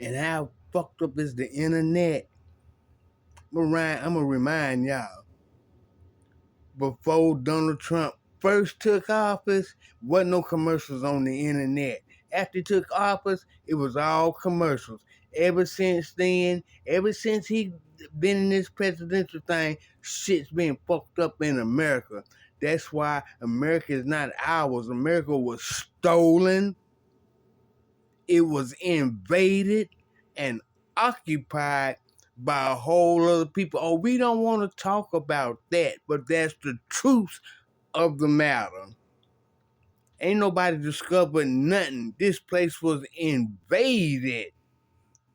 And how fucked up is the internet? I'm gonna remind y'all, before Donald Trump first took office, wasn't no commercials on the internet. After he took office, it was all commercials. Ever since then, ever since he been in this presidential thing, shit's been fucked up in America. That's why America is not ours. America was stolen, it was invaded and occupied by a whole other people. Oh, we don't want to talk about that, but that's the truth of the matter. Ain't nobody discovered nothing. This place was invaded.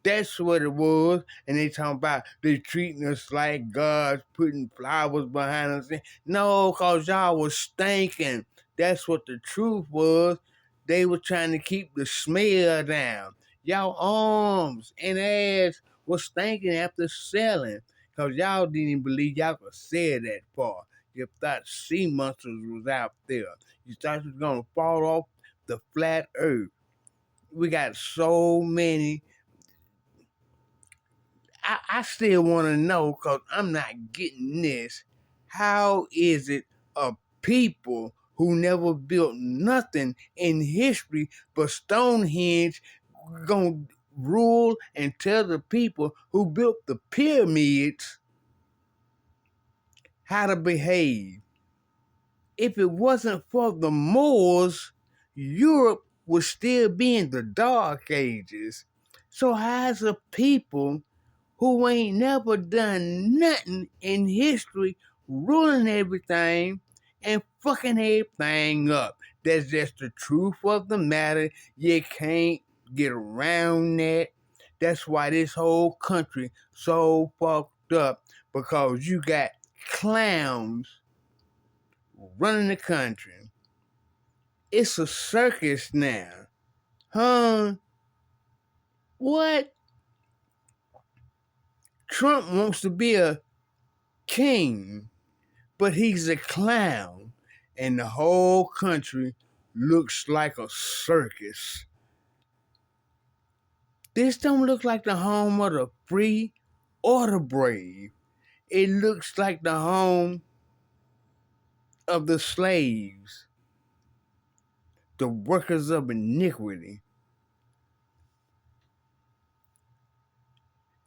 That's what it was. And they talking about they treating us like gods, putting flowers behind us. No, cause y'all was stinking. That's what the truth was. They were trying to keep the smell down. Y'all arms and ass was stinking after selling. Cause y'all didn't believe y'all could sell that far. You thought sea monsters was out there. You thought it was gonna fall off the flat earth. We got so many. I still want to know, because I'm not getting this. How is it a people who never built nothing in history but Stonehenge gonna rule and tell the people who built the pyramids how to behave? If it wasn't for the Moors, Europe would still be in the Dark Ages. So how's a people who ain't never done nothing in history, ruling everything and fucking everything up? That's just the truth of the matter. You can't get around that. That's why this whole country so fucked up, because you got clowns running the country. It's a circus now. Huh? What? Trump wants to be a king, but he's a clown, and the whole country looks like a circus. This don't look like the home of the free or the brave. It looks like the home of the slaves, the workers of iniquity.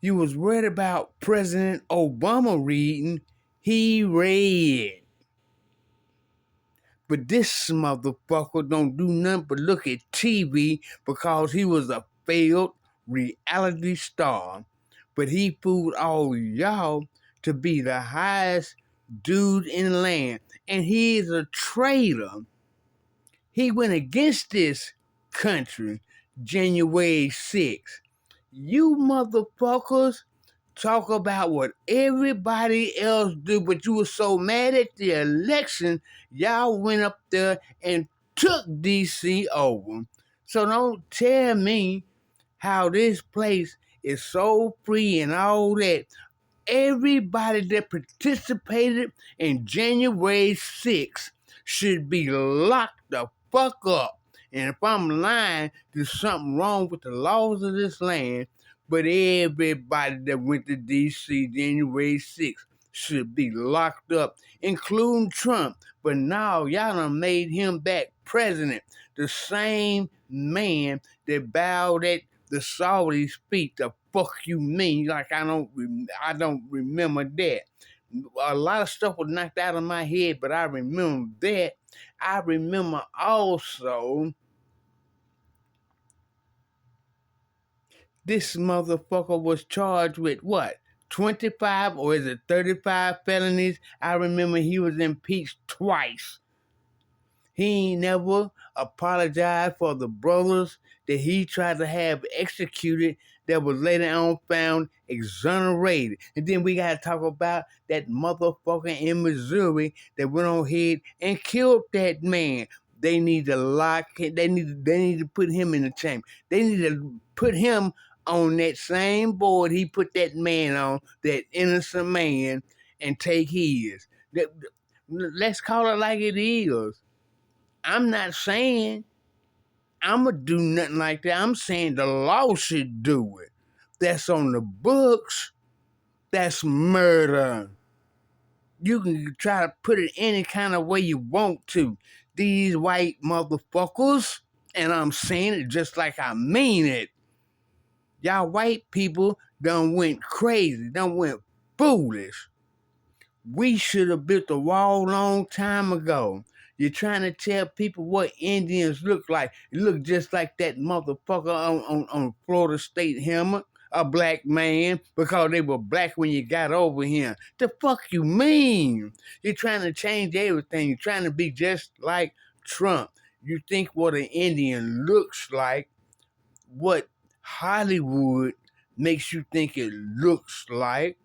You was worried about President Obama reading, he read. But this motherfucker don't do nothing but look at TV because he was a failed reality star. But he fooled all y'all to be the highest dude in the land. And he is a traitor. He went against this country January 6th. You motherfuckers talk about what everybody else do, but you were so mad at the election, y'all went up there and took DC over. So don't tell me how this place is so free and all that. Everybody that participated in January 6th should be locked the fuck up. And if I'm lying, there's something wrong with the laws of this land. But everybody that went to D.C. January 6th should be locked up, including Trump. But now y'all done made him back president. The same man that bowed at the Saudis' feet. The fuck you mean? Like I don't remember that. A lot of stuff was knocked out of my head, but I remember that. I remember also this motherfucker was charged with what? 25 or is it 35 felonies? I remember he was impeached twice. He ain't never apologized for the brothers that he tried to have executed that was later on found exonerated. And then we got to talk about that motherfucker in Missouri that went on ahead and killed that man. They need to lock him. They need to put him in the chamber. They need to put him on that same board he put that man on, that innocent man, and take his. Let's call it like it is. I'm not saying I'ma do nothing like that. I'm saying the law should do it. That's on the books. That's murder. You can try to put it any kind of way you want to. These white motherfuckers, and I'm saying it just like I mean it. Y'all white people done went crazy, done went foolish. We should have built a wall long time ago. You're trying to tell people what Indians look like. It look just like that motherfucker on Florida State helmet, a black man, because they were black when you got over here. The fuck you mean? You're trying to change everything. You're trying to be just like Trump. You think what an Indian looks like, what Hollywood makes you think it looks like,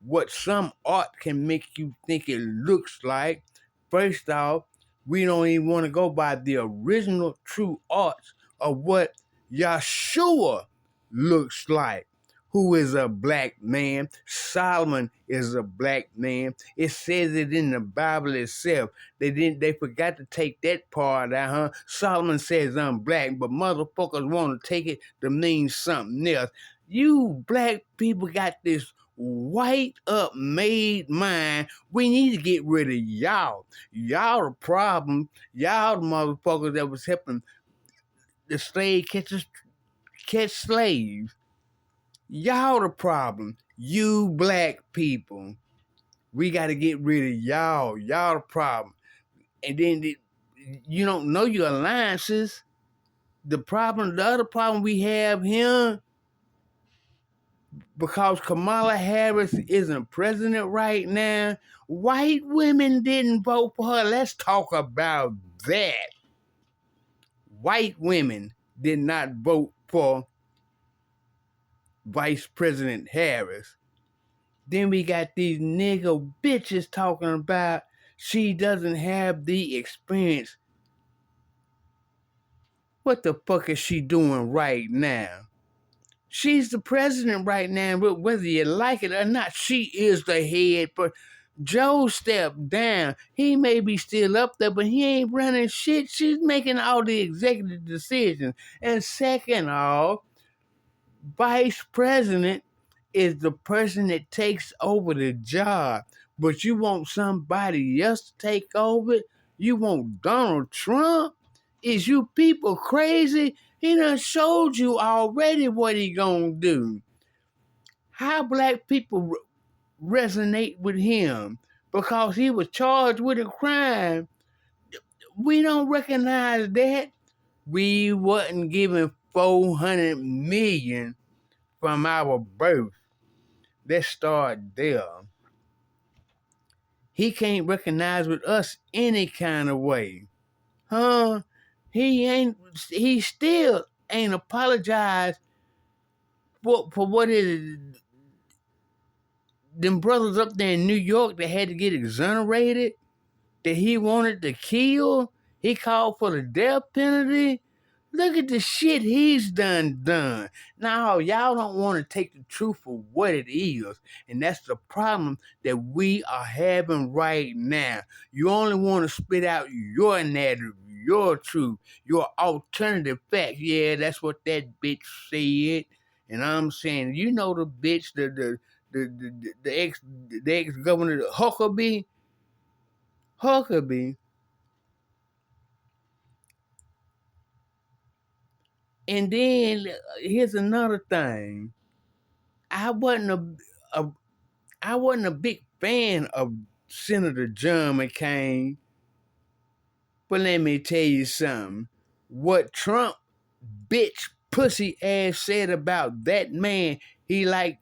what some art can make you think it looks like. First off, we don't even want to go by the original true arts of what Yeshua looks like, who is a black man. Solomon is a black man. It says it in the Bible itself. They forgot to take that part out, huh? Solomon says I'm black, but motherfuckers want to take it to mean something else. You black people got this white up made mind. We need to get rid of y'all. Y'all the problem. Y'all the motherfuckers that was helping the slave catchers catch slaves. Y'all the problem. You black people. We got to get rid of y'all. Y'all the problem. And then you don't know your alliances. The other problem we have here, because Kamala Harris isn't president right now, white women didn't vote for her. Let's talk about that. White women did not vote for Vice President Harris. Then we got these nigga bitches talking about she doesn't have the experience. What the fuck is she doing right now? She's the president right now, but whether you like it or not, she is the head. But Joe stepped down. He may be still up there, but he ain't running shit. She's making all the executive decisions. And second off, vice president is the person that takes over the job. But you want somebody else to take over it? You want Donald Trump? Is you people crazy? He done showed you already what he gonna do. How black people resonate with him because he was charged with a crime. We don't recognize that. We wasn't given 400 million from our birth. Let's start there. He can't recognize with us any kind of way. Huh? He still ain't apologized for what is them brothers up there in New York that had to get exonerated, that he wanted to kill. He called for the death penalty. Look at the shit he's done. Now, y'all don't want to take the truth for what it is. And that's the problem that we are having right now. You only want to spit out your narrative, your truth, your alternative facts. Yeah, that's what that bitch said. And I'm saying, you know the bitch, the ex governor Huckabee. And then here's another thing. I wasn't a big fan of Senator John McCain, but let me tell you something. What Trump bitch pussy ass said about that man, he like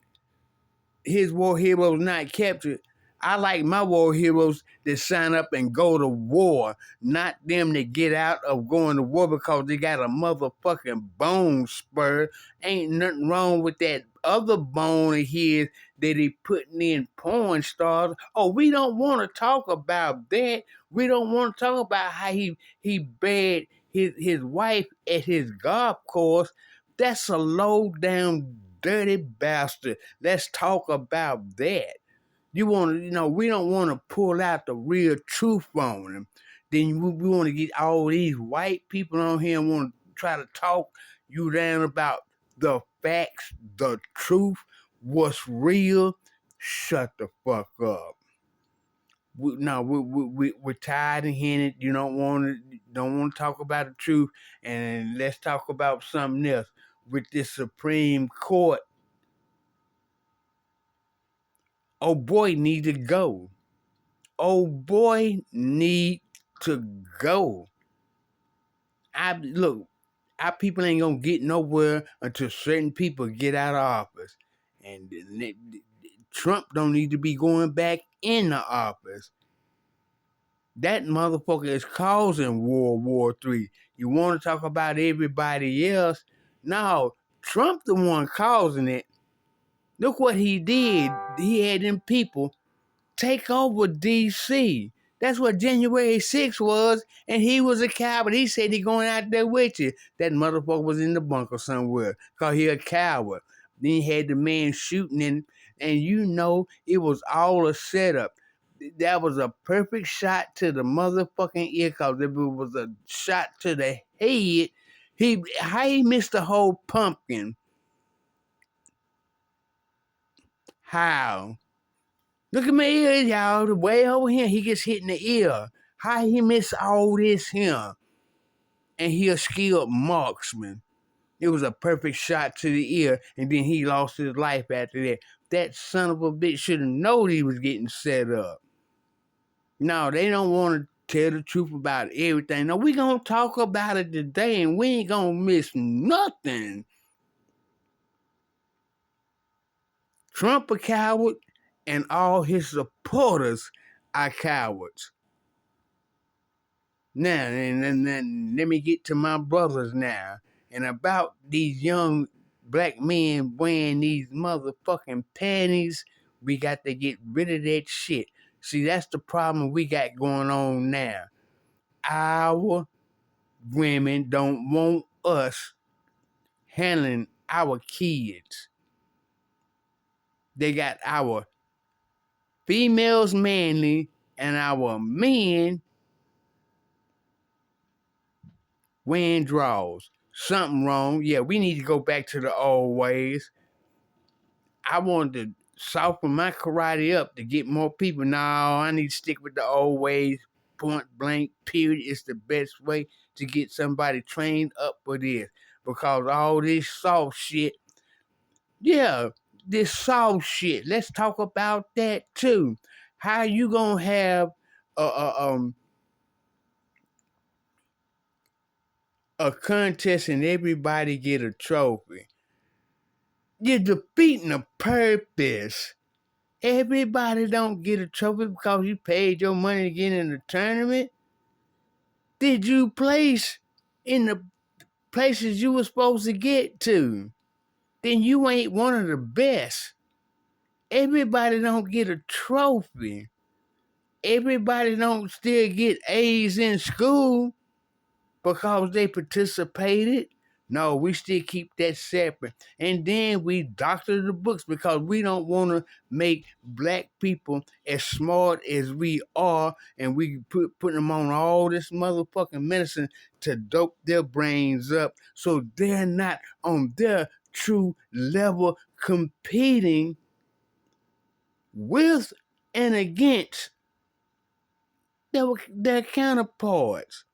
his war heroes not captured. I like my war heroes that sign up and go to war, not them that get out of going to war because they got a motherfucking bone spur. Ain't nothing wrong with that other bone of his that he putting in porn stars. Oh, we don't want to talk about that. We don't want to talk about how he bad his wife at his golf course. That's a low down dirty bastard. Let's talk about that. We don't want to pull out the real truth on him. Then we want to get all these white people on here and want to try to talk you down about the facts, the truth, what's real, shut the fuck up. We're tired of hearing it. You don't want to talk about the truth, and let's talk about something else. With this Supreme Court, oh boy, need to go. Oh boy, need to go. Our people ain't gonna get nowhere until certain people get out of office, and Trump don't need to be going back in the office. That motherfucker is causing World War III. You want to talk about everybody else? No, Trump the one causing it. Look what he did. He had them people take over D.C. That's what January 6th was, and he was a coward. He said he going out there with you. That motherfucker was in the bunker somewhere, because he a coward. Then he had the man shooting, and it was all a setup. That was a perfect shot to the motherfucking ear, because if it was a shot to the head, how he missed the whole pumpkin? How? Look at my ear, y'all. The way over here, he gets hit in the ear. How he miss all this here? And he a skilled marksman. It was a perfect shot to the ear, and then he lost his life after that. That son of a bitch should have known he was getting set up. No, they don't want to tell the truth about everything. No, we gonna talk about it today, and we ain't gonna miss nothing. Trump a coward, and all his supporters are cowards. Now, and let me get to my brothers now. And about these young black men wearing these motherfucking panties, we got to get rid of that shit. See, that's the problem we got going on now. Our women don't want us handling our kids. They got our females manly and our men wearing drawers. Something wrong. Yeah, we need to go back to the old ways. I wanted to soften my karate up to get more people. No, I need to stick with the old ways. Point blank, period. It's the best way to get somebody trained up for this. Because all this soft shit, yeah, this soft shit. Let's talk about that too. How you gonna have a contest and everybody get a trophy? You're defeating the purpose. Everybody don't get a trophy because you paid your money to get in the tournament. Did you place in the places you were supposed to get to? Then you ain't one of the best. Everybody don't get a trophy. Everybody don't still get A's in school because they participated. No, we still keep that separate. And then we doctor the books because we don't want to make black people as smart as we are, and we put them on all this motherfucking medicine to dope their brains up so they're not on their true level competing with and against their counterparts.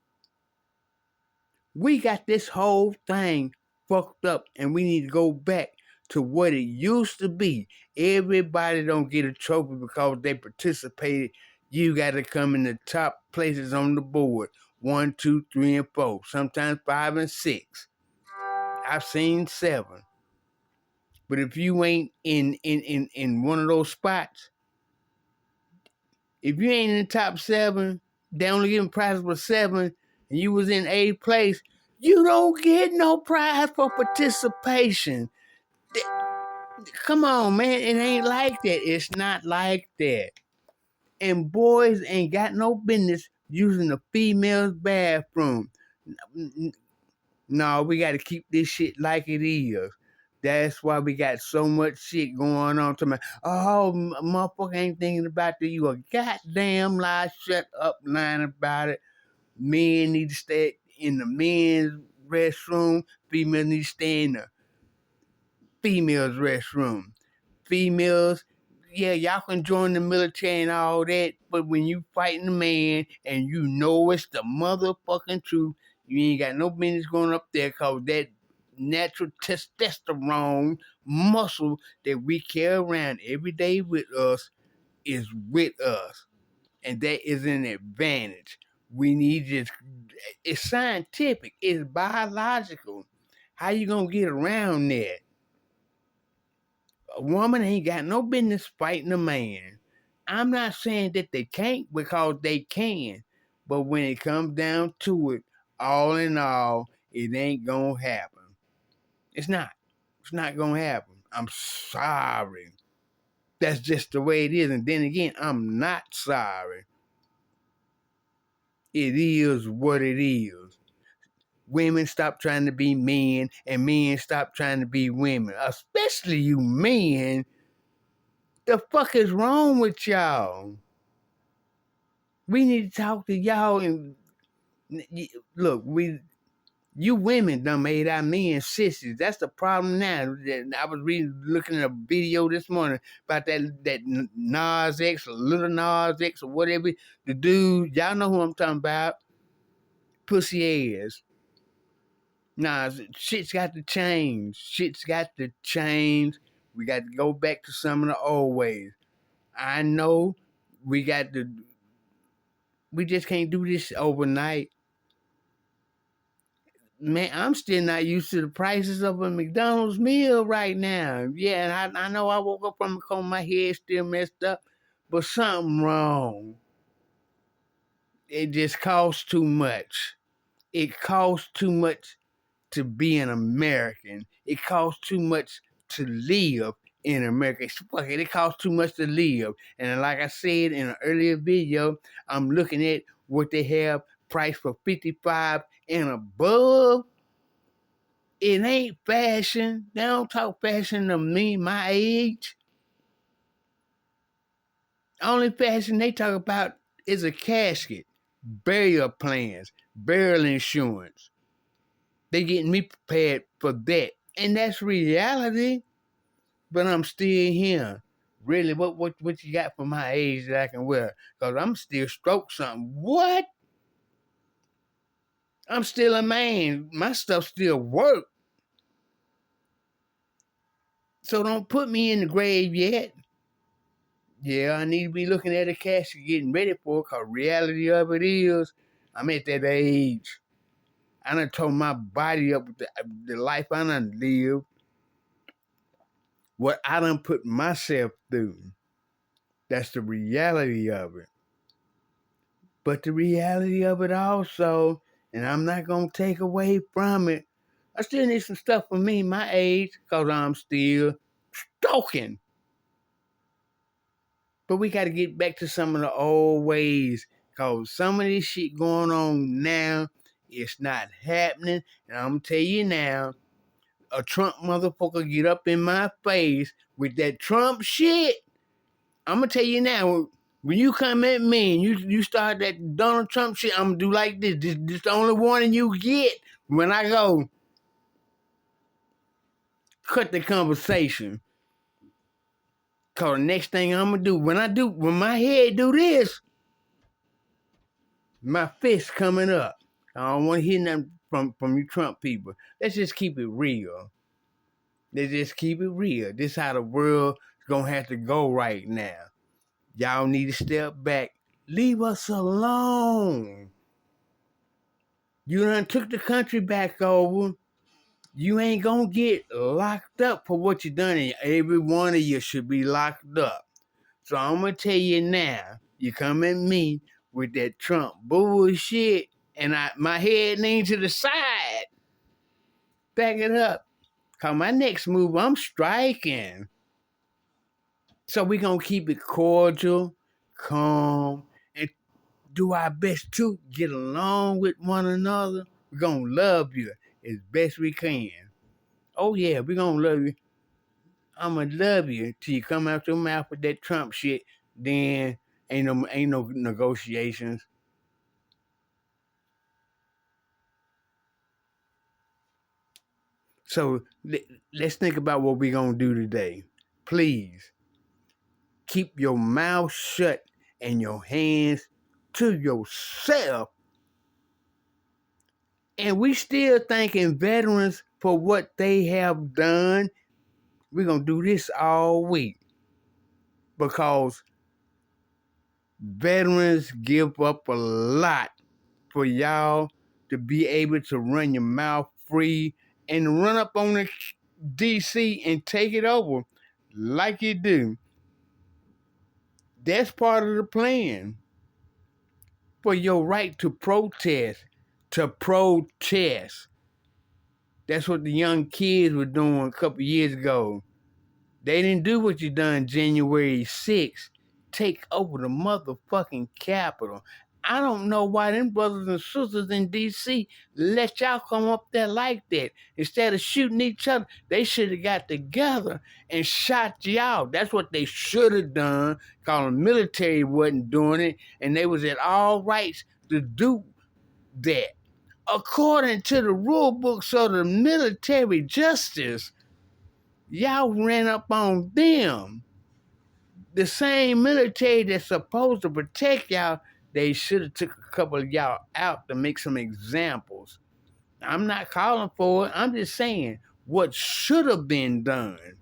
We got this whole thing fucked up, and we need to go back to what it used to be. Everybody don't get a trophy because they participated. You got to come in the top places on the board. 1, 2, 3, and 4. Sometimes 5 and 6. I've seen 7. But if you ain't in one of those spots, if you ain't in the top 7, they only give them prizes for 7, and you was in 8th place, you don't get no prize for participation. Come on, man. It ain't like that. It's not like that. And boys ain't got no business using the female's bathroom. No, we got to keep this shit like it is. That's why we got so much shit going on. To me, motherfucker ain't thinking about that. You a goddamn lie. Shut up, lying about it. Men need to stay in the men's restroom. Females need to stay in the females' restroom. Females, yeah, y'all can join the military and all that, but when you fighting a man and you know it's the motherfucking truth, you ain't got no business going up there because that natural testosterone muscle that we carry around every day with us is with us. And that is an advantage. We need just, it's scientific, it's biological. How you gonna get around that? A woman ain't got no business fighting a man. I'm not saying that they can't because they can, but when it comes down to it, all in all, it ain't gonna happen. It's not. It's not gonna happen. I'm sorry. That's just the way it is. And then again, I'm not sorry. It is what it is. Women stop trying to be men, and men stop trying to be women. Especially you men. The fuck is wrong with y'all? We need to talk to y'all and look, you women done made our men sissies. That's the problem now. I was looking at a video this morning about that Nas X or Little Nas X or whatever. The dude, y'all know who I'm talking about. Pussy ass. Nah, shit's got to change. Shit's got to change. We got to go back to some of the old ways. I know we just can't do this overnight. Man, I'm still not used to the prices of a McDonald's meal right now. Yeah, and I know I woke up from the coma, my head still messed up, but something wrong. It just costs too much. It costs too much to be an American. It costs too much to live in America. Fuck it, it costs too much to live. And like I said in an earlier video, I'm looking at what they have priced for 55 and above. It ain't fashion. They don't talk fashion to me, my age. Only fashion they talk about is a casket, burial plans, burial insurance. They getting me prepared for that. And that's reality. But I'm still here. Really, what you got for my age that I can wear? Because I'm still stroke something. What? I'm still a man. My stuff still work. So don't put me in the grave yet. Yeah, I need to be looking at a casket, getting ready for it, because reality of it is, I'm at that age. I done tore my body up with the life I done lived, what I done put myself through. That's the reality of it. But the reality of it also, and I'm not going to take away from it, I still need some stuff for me, my age, because I'm still stalking. But we got to get back to some of the old ways, because some of this shit going on now, it's not happening. And I'm going to tell you now, a Trump motherfucker get up in my face with that Trump shit. I'm going to tell you now, when you come at me and you start that Donald Trump shit, I'm going to do like this. This the only warning you get when I go cut the conversation. Because the next thing I'm going to do, when my head do this, my fist coming up. I don't want to hear nothing from you Trump people. Let's just keep it real. Let's just keep it real. This is how the world is going to have to go right now. Y'all need to step back. Leave us alone. You done took the country back over. You ain't going to get locked up for what you done. And every one of you should be locked up. So I'm going to tell you now. You come at me with that Trump bullshit. And my head leans to the side. Back it up. Cause my next move, I'm striking. So we gonna keep it cordial, calm, and do our best to get along with one another. We're gonna love you as best we can. Oh yeah, we're gonna love you. I'ma love you till you come out your mouth with that Trump shit. Then ain't no negotiations. So let's think about what we're going to do today. Please keep your mouth shut and your hands to yourself. And we still thanking veterans for what they have done. We're going to do this all week because veterans give up a lot for y'all to be able to run your mouth free and run up on the DC and take it over like you do. That's part of the plan for your right to protest. To protest. That's what the young kids were doing a couple years ago. They didn't do what you done January 6th. Take over the motherfucking Capitol. I don't know why them brothers and sisters in D.C. let y'all come up there like that. Instead of shooting each other, they should have got together and shot y'all. That's what they should have done, because the military wasn't doing it, and they was at all rights to do that. According to the rule books of the military justice, y'all ran up on them. The same military that's supposed to protect y'all, they should have took a couple of y'all out to make some examples. I'm not calling for it. I'm just saying what should have been done.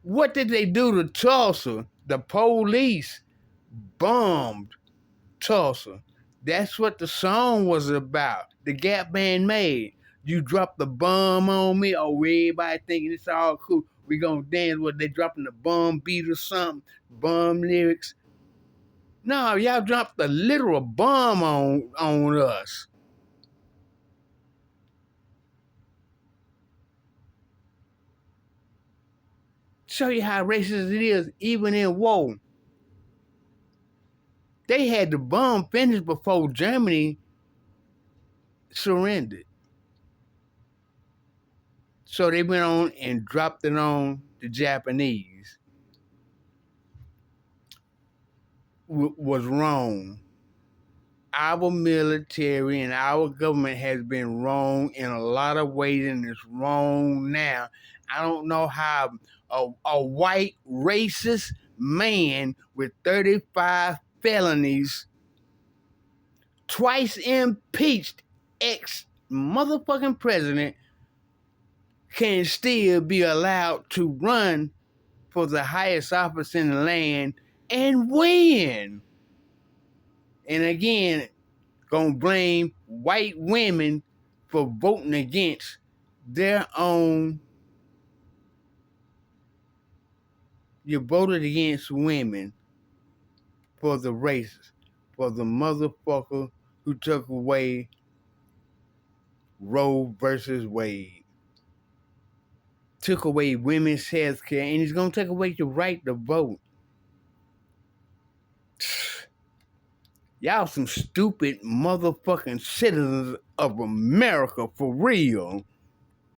What did they do to Tulsa? The police bombed Tulsa. That's what the song was about. The Gap Band made. You drop the bomb on me, oh, everybody thinking it's all cool. We gonna dance what they dropping the bomb beat or something, bomb lyrics. No, y'all dropped the literal bomb on us. Show you how racist it is, even in war. They had the bomb finished before Germany surrendered. So they went on and dropped it on the Japanese. Was wrong. Our military and our government has been wrong in a lot of ways, and it's wrong now. I don't know how a white racist man with 35 felonies, twice impeached ex motherfucking president, can still be allowed to run for the highest office in the land and win. And again, gonna blame white women for voting against their own. You voted against women for the racist, for the motherfucker who took away Roe versus Wade. Took away women's health care, and he's gonna take away your right to vote. Y'all some stupid motherfucking citizens of America for real.